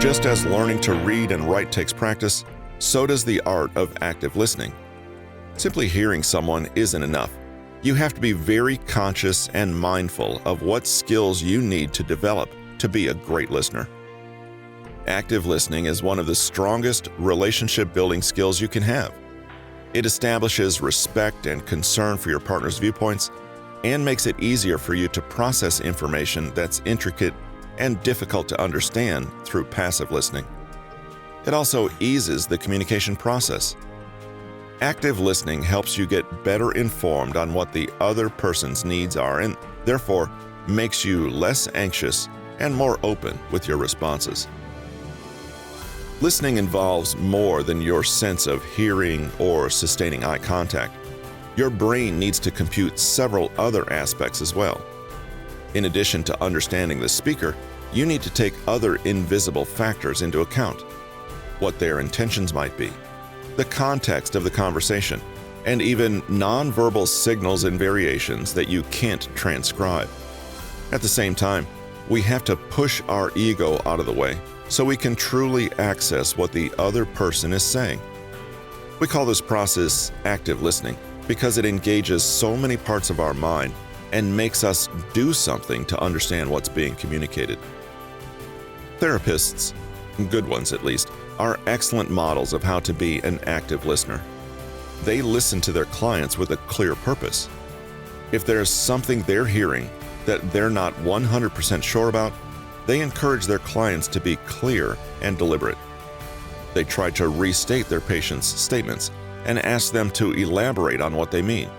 Just as learning to read and write takes practice, so does the art of active listening. Simply hearing someone isn't enough. You have to be very conscious and mindful of what skills you need to develop to be a great listener. Active listening is one of the strongest relationship-building skills you can have. It establishes respect and concern for your partner's viewpoints and makes it easier for you to process information that's intricate and difficult to understand through passive listening. It also eases the communication process. Active listening helps you get better informed on what the other person's needs are and therefore makes you less anxious and more open with your responses. Listening involves more than your sense of hearing or sustaining eye contact. Your brain needs to compute several other aspects as well. In addition to understanding the speaker, you need to take other invisible factors into account: what their intentions might be, the context of the conversation, and even nonverbal signals and variations that you can't transcribe. At the same time, we have to push our ego out of the way so we can truly access what the other person is saying. We call this process active listening because it engages so many parts of our mind and makes us do something to understand what's being communicated. Therapists, good ones at least, are excellent models of how to be an active listener. They listen to their clients with a clear purpose. If there's something they're hearing that they're not 100% sure about, they encourage their clients to be clear and deliberate. They try to restate their patients' statements and ask them to elaborate on what they mean.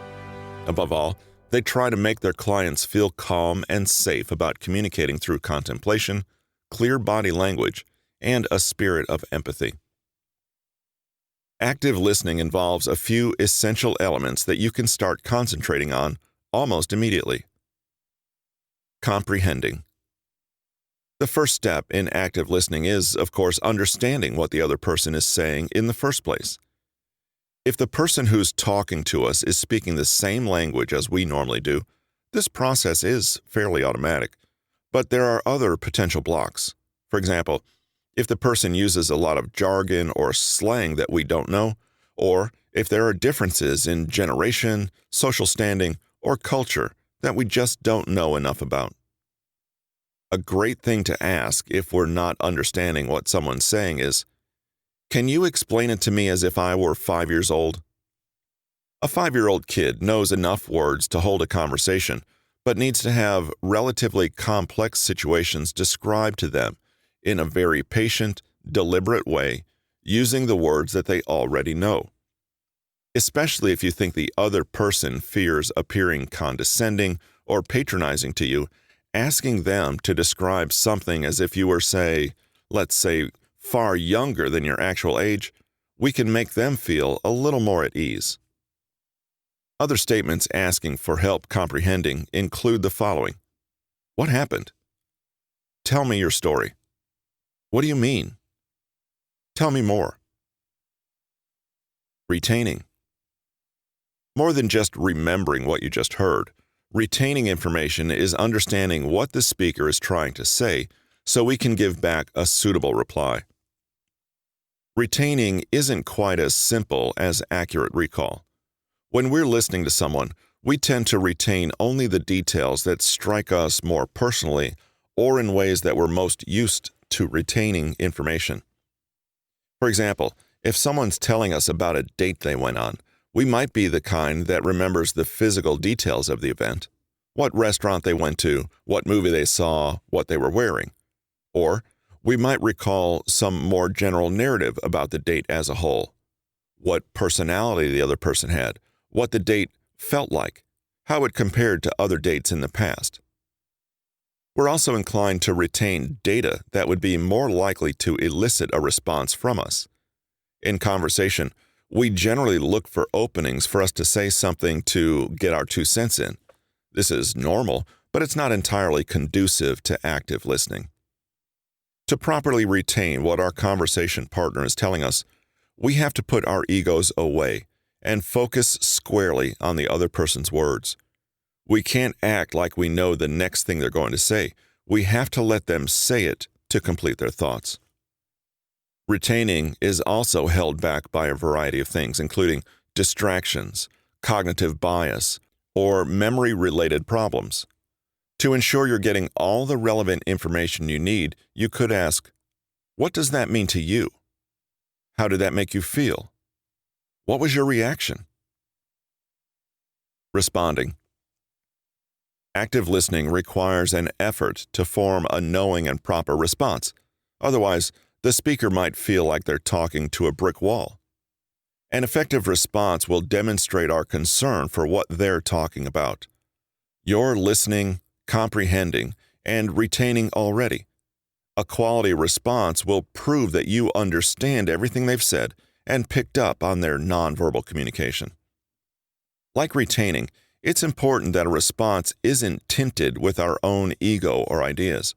Above all, they try to make their clients feel calm and safe about communicating through contemplation, clear body language, and a spirit of empathy. Active listening involves a few essential elements that you can start concentrating on almost immediately. Comprehending. The first step in active listening is, of course, understanding what the other person is saying in the first place. If the person who's talking to us is speaking the same language as we normally do, this process is fairly automatic, but there are other potential blocks. For example, if the person uses a lot of jargon or slang that we don't know, or if there are differences in generation, social standing, or culture that we just don't know enough about. A great thing to ask if we're not understanding what someone's saying is, "Can you explain it to me as if I were 5 years old?" A 5-year-old kid knows enough words to hold a conversation, but needs to have relatively complex situations described to them in a very patient, deliberate way, using the words that they already know. Especially if you think the other person fears appearing condescending or patronizing to you, asking them to describe something as if you were, let's say, far younger than your actual age, we can make them feel a little more at ease. Other statements asking for help comprehending include the following: "What happened?" "Tell me your story." "What do you mean?" "Tell me more." Retaining. More than just remembering what you just heard, retaining information is understanding what the speaker is trying to say so we can give back a suitable reply. Retaining isn't quite as simple as accurate recall. When we're listening to someone, we tend to retain only the details that strike us more personally or in ways that we're most used to retaining information. For example, if someone's telling us about a date they went on, we might be the kind that remembers the physical details of the event, what restaurant they went to, what movie they saw, what they were wearing. Or we might recall some more general narrative about the date as a whole, what personality the other person had, what the date felt like, how it compared to other dates in the past. We're also inclined to retain data that would be more likely to elicit a response from us. In conversation, we generally look for openings for us to say something to get our 2 cents in. This is normal, but it's not entirely conducive to active listening. To properly retain what our conversation partner is telling us, we have to put our egos away and focus squarely on the other person's words. We can't act like we know the next thing they're going to say. We have to let them say it to complete their thoughts. Retaining is also held back by a variety of things, including distractions, cognitive bias, or memory-related problems. To ensure you're getting all the relevant information you need, you could ask, "What does that mean to you? How did that make you feel? What was your reaction?" Responding. Active listening requires an effort to form a knowing and proper response. Otherwise, the speaker might feel like they're talking to a brick wall. An effective response will demonstrate our concern for what they're talking about. You're listening, comprehending, and retaining already. A quality response will prove that you understand everything they've said and picked up on their nonverbal communication. Like retaining, it's important that a response isn't tinted with our own ego or ideas.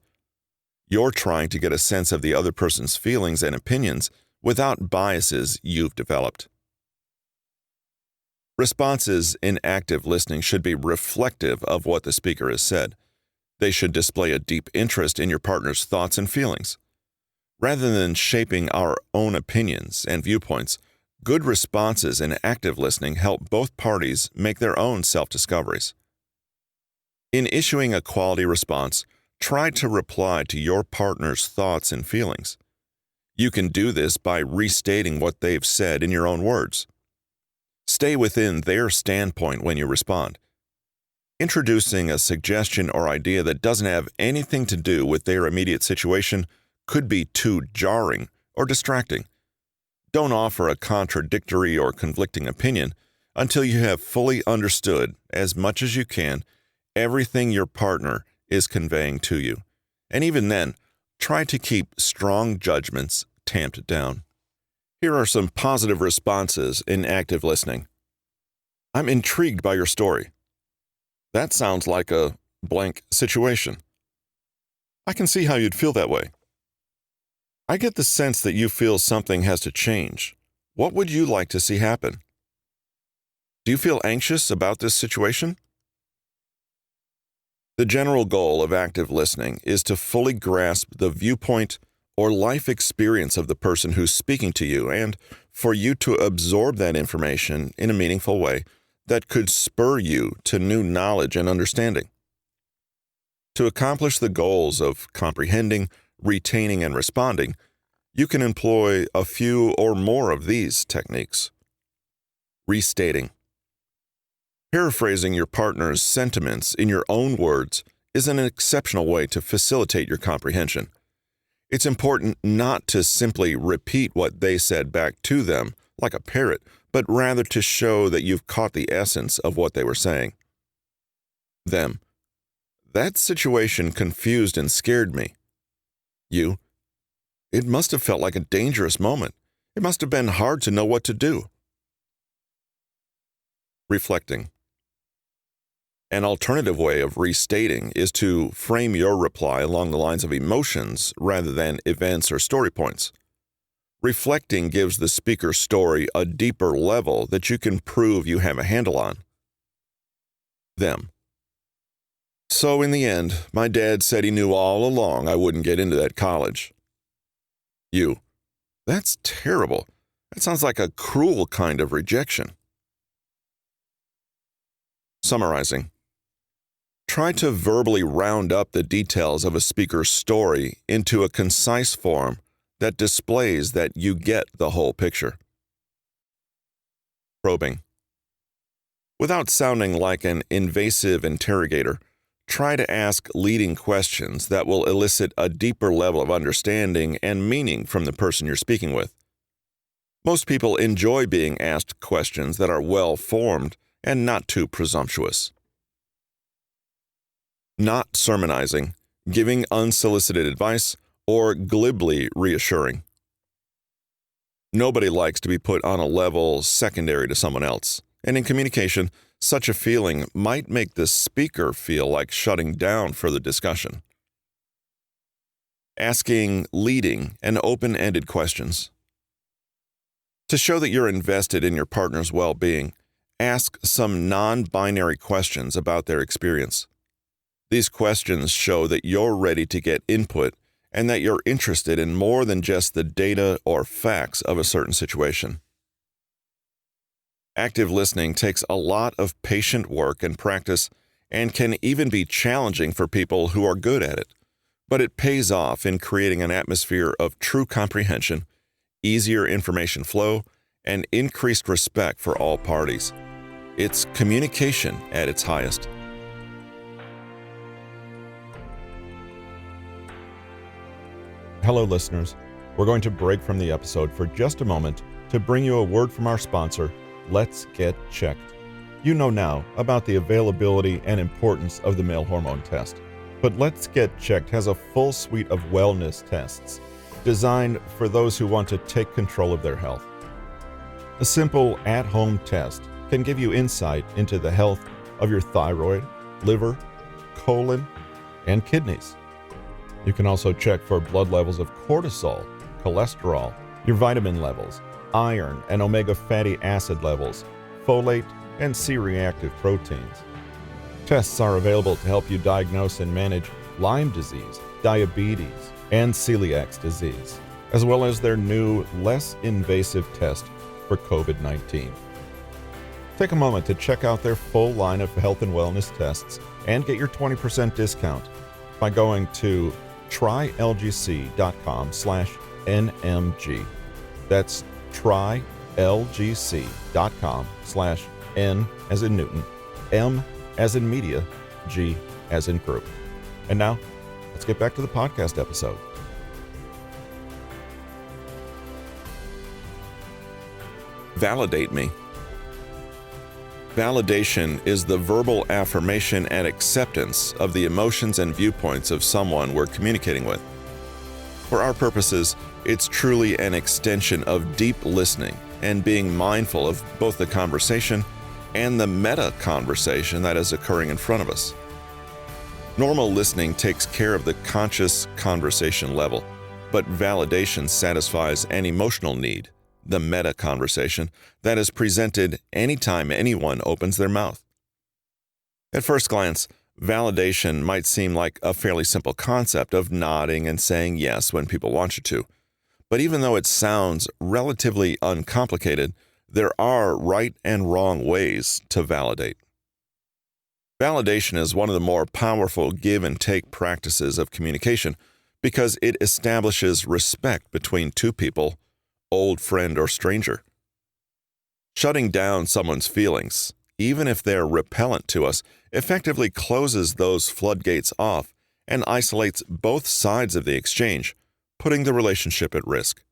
You're trying to get a sense of the other person's feelings and opinions without biases you've developed. Responses in active listening should be reflective of what the speaker has said. They should display a deep interest in your partner's thoughts and feelings. Rather than shaping our own opinions and viewpoints, good responses in active listening help both parties make their own self-discoveries. In issuing a quality response, try to reply to your partner's thoughts and feelings. You can do this by restating what they've said in your own words. Stay within their standpoint when you respond. Introducing a suggestion or idea that doesn't have anything to do with their immediate situation could be too jarring or distracting. Don't offer a contradictory or conflicting opinion until you have fully understood, as much as you can, everything your partner is conveying to you. And even then, try to keep strong judgments tamped down. Here are some positive responses in active listening. "I'm intrigued by your story. That sounds like a blank situation. I can see how you'd feel that way. I get the sense that you feel something has to change. What would you like to see happen? Do you feel anxious about this situation?" The general goal of active listening is to fully grasp the viewpoint or life experience of the person who's speaking to you and for you to absorb that information in a meaningful way that could spur you to new knowledge and understanding. To accomplish the goals of comprehending, retaining, and responding, you can employ a few or more of these techniques. Restating. Paraphrasing your partner's sentiments in your own words is an exceptional way to facilitate your comprehension. It's important not to simply repeat what they said back to them like a parrot, but rather to show that you've caught the essence of what they were saying. Them. That situation confused and scared me. You. It must have felt like a dangerous moment. It must have been hard to know what to do. Reflecting. An alternative way of restating is to frame your reply along the lines of emotions rather than events or story points. Reflecting gives the speaker's story a deeper level that you can prove you have a handle on. Them. So in the end, my dad said he knew all along I wouldn't get into that college. You. That's terrible. That sounds like a cruel kind of rejection. Summarizing. Try to verbally round up the details of a speaker's story into a concise form that displays that you get the whole picture. Probing. Without sounding like an invasive interrogator, try to ask leading questions that will elicit a deeper level of understanding and meaning from the person you're speaking with. Most people enjoy being asked questions that are well-formed and not too presumptuous. Not sermonizing, giving unsolicited advice, or glibly reassuring. Nobody likes to be put on a level secondary to someone else, and in communication, such a feeling might make the speaker feel like shutting down further discussion. Asking leading and open-ended questions. To show that you're invested in your partner's well-being, ask some non-binary questions about their experience. These questions show that you're ready to get input and that you're interested in more than just the data or facts of a certain situation. Active listening takes a lot of patient work and practice and can even be challenging for people who are good at it, but it pays off in creating an atmosphere of true comprehension, easier information flow, and increased respect for all parties. It's communication at its highest. Hello, listeners. We're going to break from the episode for just a moment to bring you a word from our sponsor, Let's Get Checked. You know now about the availability and importance of the male hormone test, but Let's Get Checked has a full suite of wellness tests designed for those who want to take control of their health. A simple at-home test can give you insight into the health of your thyroid, liver, colon, and kidneys. You can also check for blood levels of cortisol, cholesterol, your vitamin levels, iron and omega fatty acid levels, folate, and C-reactive proteins. Tests are available to help you diagnose and manage Lyme disease, diabetes, and celiac disease, as well as their new, less invasive test for COVID-19. Take a moment to check out their full line of health and wellness tests and get your 20% discount by going to trylgc.com/NMG. That's trylgc.com/N as in Newton, M as in media, G as in group. And now, let's get back to the podcast episode. Validate me. Validation is the verbal affirmation and acceptance of the emotions and viewpoints of someone we're communicating with. For our purposes, it's truly an extension of deep listening and being mindful of both the conversation and the meta-conversation that is occurring in front of us. Normal listening takes care of the conscious conversation level, but validation satisfies an emotional need, the meta-conversation, that is presented anytime anyone opens their mouth. At first glance, validation might seem like a fairly simple concept of nodding and saying yes when people want you to. But even though it sounds relatively uncomplicated, there are right and wrong ways to validate. Validation is one of the more powerful give and take practices of communication because it establishes respect between two people, old friend or stranger. Shutting down someone's feelings, even if they're repellent to us, effectively closes those floodgates off and isolates both sides of the exchange, putting the relationship at risk.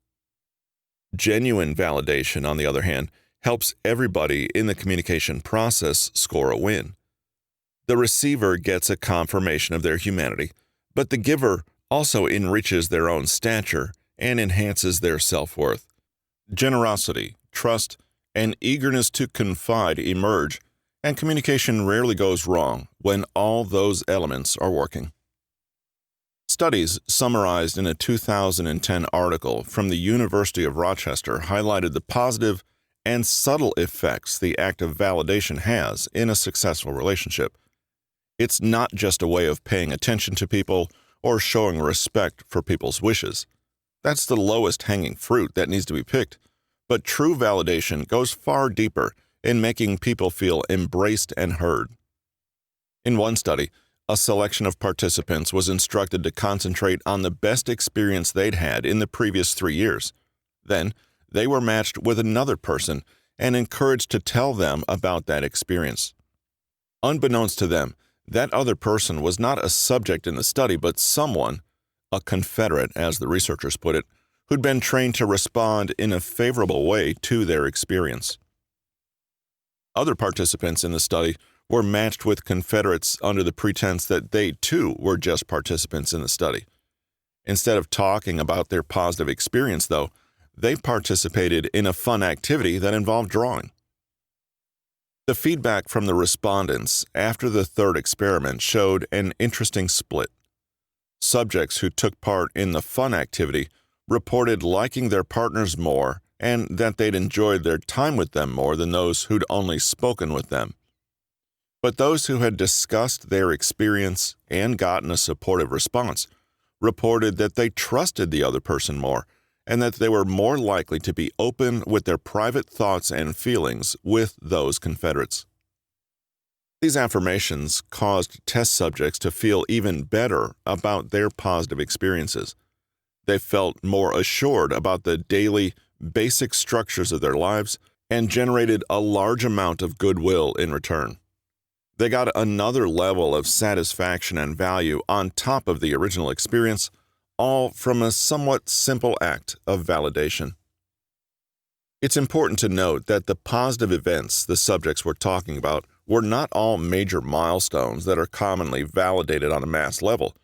Genuine validation, on the other hand, helps everybody in the communication process score a win. The receiver gets a confirmation of their humanity, but the giver also enriches their own stature and enhances their self-worth. Generosity, trust, and eagerness to confide emerge, and communication rarely goes wrong when all those elements are working. Studies summarized in a 2010 article from the University of Rochester highlighted the positive and subtle effects the act of validation has in a successful relationship. It's not just a way of paying attention to people or showing respect for people's wishes. That's the lowest hanging fruit that needs to be picked. But true validation goes far deeper in making people feel embraced and heard. In one study, a selection of participants was instructed to concentrate on the best experience they'd had in the previous 3 years. Then, they were matched with another person and encouraged to tell them about that experience. Unbeknownst to them, that other person was not a subject in the study, but someone, a confederate as the researchers put it, who'd been trained to respond in a favorable way to their experience. Other participants in the study were matched with confederates under the pretense that they too were just participants in the study. Instead of talking about their positive experience, though, they participated in a fun activity that involved drawing. The feedback from the respondents after the third experiment showed an interesting split. Subjects who took part in the fun activity reported liking their partners more and that they'd enjoyed their time with them more than those who'd only spoken with them. But those who had discussed their experience and gotten a supportive response reported that they trusted the other person more and that they were more likely to be open with their private thoughts and feelings with those confederates. These affirmations caused test subjects to feel even better about their positive experiences. They felt more assured about the daily, basic structures of their lives and generated a large amount of goodwill in return. They got another level of satisfaction and value on top of the original experience, all from a somewhat simple act of validation. It's important to note that the positive events the subjects were talking about were not all major milestones that are commonly validated on a mass level,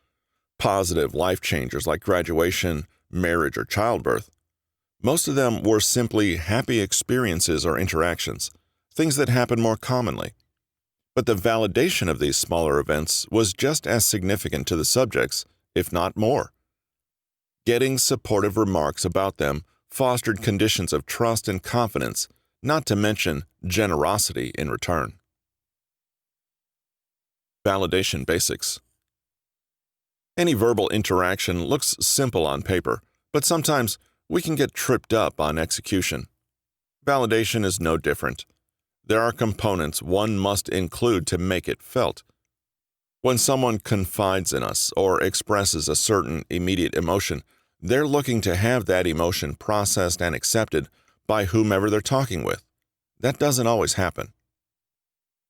positive life changers like graduation, marriage, or childbirth. Most of them were simply happy experiences or interactions, things that happen more commonly. But the validation of these smaller events was just as significant to the subjects, if not more. Getting supportive remarks about them fostered conditions of trust and confidence, not to mention generosity in return. Validation basics. Any verbal interaction looks simple on paper, but sometimes we can get tripped up on execution. Validation is no different. There are components one must include to make it felt. When someone confides in us or expresses a certain immediate emotion, they're looking to have that emotion processed and accepted by whomever they're talking with. That doesn't always happen.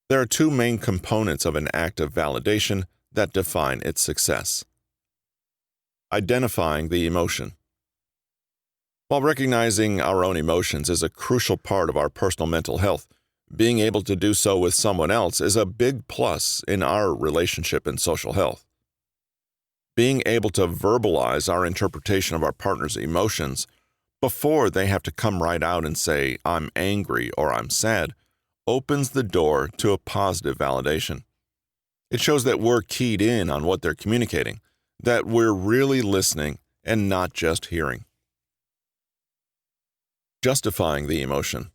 There are two main components of an act of validation that define its success. Identifying the emotion. While recognizing our own emotions is a crucial part of our personal mental health, being able to do so with someone else is a big plus in our relationship and social health. Being able to verbalize our interpretation of our partner's emotions before they have to come right out and say, "I'm angry" or "I'm sad," opens the door to a positive validation. It shows that we're keyed in on what they're communicating, that we're really listening and not just hearing. Justifying the emotion.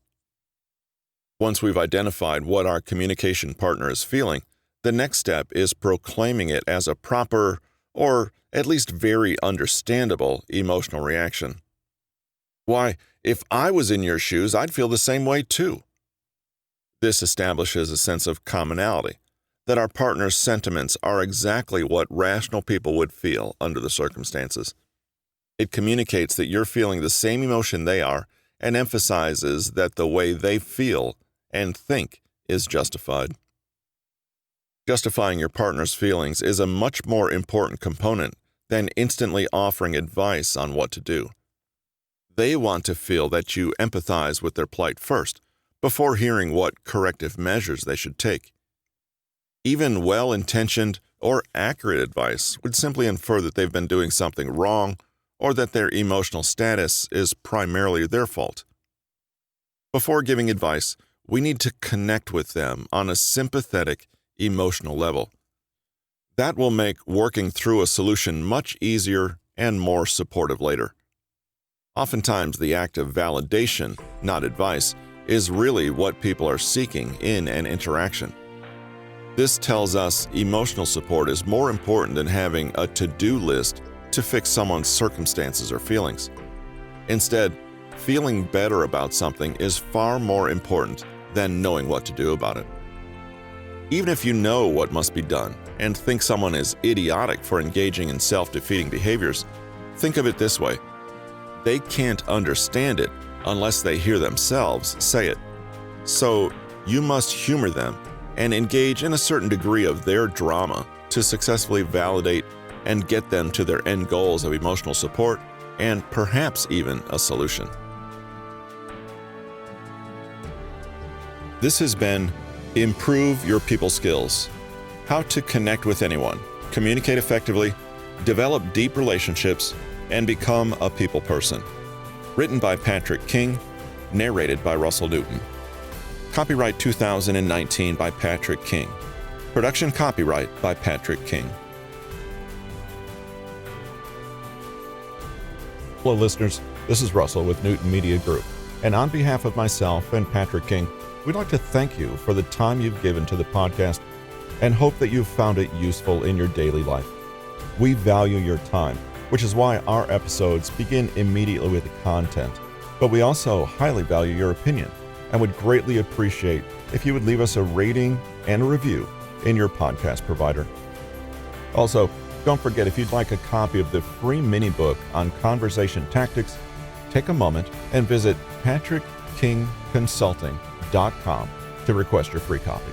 Once we've identified what our communication partner is feeling, the next step is proclaiming it as a proper, or at least very understandable, emotional reaction. Why, if I was in your shoes, I'd feel the same way too. This establishes a sense of commonality, that our partner's sentiments are exactly what rational people would feel under the circumstances. It communicates that you're feeling the same emotion they are and emphasizes that the way they feel and think is justified. Justifying your partner's feelings is a much more important component than instantly offering advice on what to do. They want to feel that you empathize with their plight first, before hearing what corrective measures they should take. Even well-intentioned or accurate advice would simply infer that they've been doing something wrong or that their emotional status is primarily their fault. Before giving advice, we need to connect with them on a sympathetic, emotional level. That will make working through a solution much easier and more supportive later. Oftentimes, the act of validation, not advice, is really what people are seeking in an interaction. This tells us emotional support is more important than having a to-do list to fix someone's circumstances or feelings. Instead, feeling better about something is far more important than knowing what to do about it. Even if you know what must be done and think someone is idiotic for engaging in self-defeating behaviors, think of it this way: they can't understand it unless they hear themselves say it. So you must humor them and engage in a certain degree of their drama to successfully validate and get them to their end goals of emotional support and perhaps even a solution. This has been Improve Your People Skills: How to Connect with Anyone, Communicate Effectively, Develop Deep Relationships, and Become a People Person. Written by Patrick King, narrated by Russell Newton. Copyright 2019 by Patrick King. Production copyright by Patrick King. Hello listeners, this is Russell with Newton Media Group, and on behalf of myself and Patrick King, we'd like to thank you for the time you've given to the podcast and hope that you've found it useful in your daily life. We value your time, which is why our episodes begin immediately with the content. But we also highly value your opinion and would greatly appreciate if you would leave us a rating and a review in your podcast provider. Also, don't forget, if you'd like a copy of the free mini book on conversation tactics, take a moment and visit patrickkingconsulting.com to request your free copy.